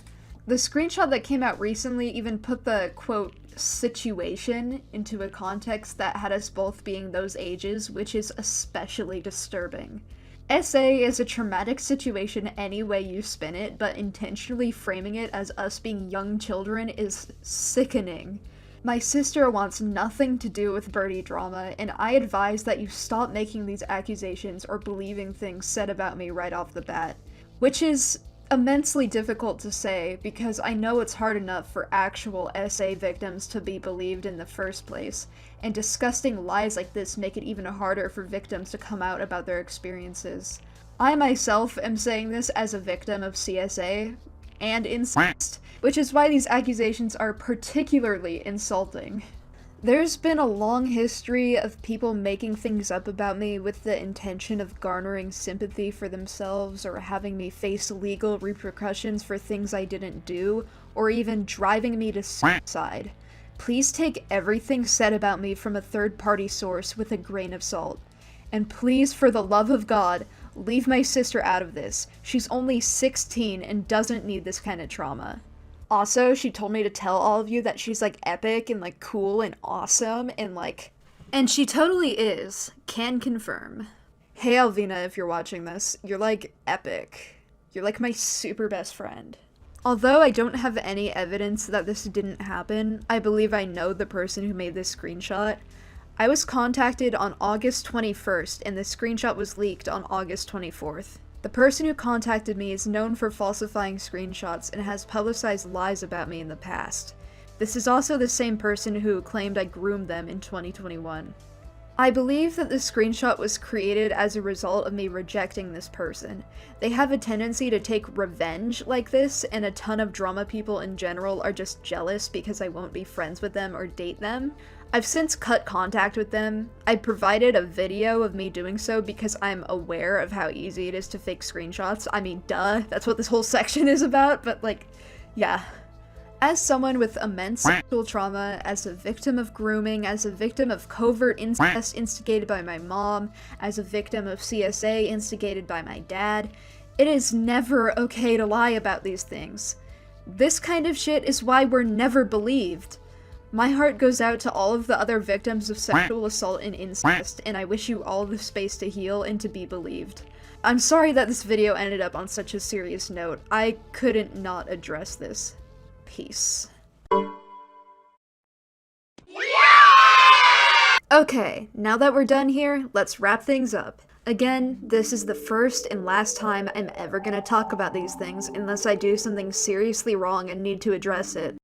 The screenshot that came out recently even put the, quote, situation into a context that had us both being those ages, which is especially disturbing. SA is a traumatic situation any way you spin it, but intentionally framing it as us being young children is sickening. My sister wants nothing to do with Birdie drama, and I advise that you stop making these accusations or believing things said about me right off the bat. Which is immensely difficult to say, because I know it's hard enough for actual SA victims to be believed in the first place, and disgusting lies like this make it even harder for victims to come out about their experiences. I myself am saying this as a victim of CSA and incest, which is why these accusations are particularly insulting. There's been a long history of people making things up about me with the intention of garnering sympathy for themselves or having me face legal repercussions for things I didn't do, or even driving me to suicide. Please take everything said about me from a third-party source with a grain of salt. And please, for the love of God, leave my sister out of this. She's only 16 and doesn't need this kind of trauma. Also, she told me to tell all of you that she's, like, epic and, like, cool and awesome and, like... And she totally is. Can confirm. Hey, Alvina, if you're watching this, you're, like, epic. You're, like, my super best friend. Although I don't have any evidence that this didn't happen, I believe I know the person who made this screenshot. I was contacted on August 21st, and the screenshot was leaked on August 24th. The person who contacted me is known for falsifying screenshots and has publicized lies about me in the past. This is also the same person who claimed I groomed them in 2021. I believe that the screenshot was created as a result of me rejecting this person. They have a tendency to take revenge like this, and a ton of drama people in general are just jealous because I won't be friends with them or date them. I've since cut contact with them. I provided a video of me doing so because I'm aware of how easy it is to fake screenshots. I mean, duh, that's what this whole section is about, but like, yeah. As someone with immense sexual trauma, as a victim of grooming, as a victim of covert incest instigated by my mom, as a victim of CSA instigated by my dad, it is never okay to lie about these things. This kind of shit is why we're never believed. My heart goes out to all of the other victims of sexual assault and incest, and I wish you all the space to heal and to be believed. I'm sorry that this video ended up on such a serious note. I couldn't not address this. Peace. Okay, now that we're done here, let's wrap things up. Again, this is the first and last time I'm ever gonna talk about these things unless I do something seriously wrong and need to address it.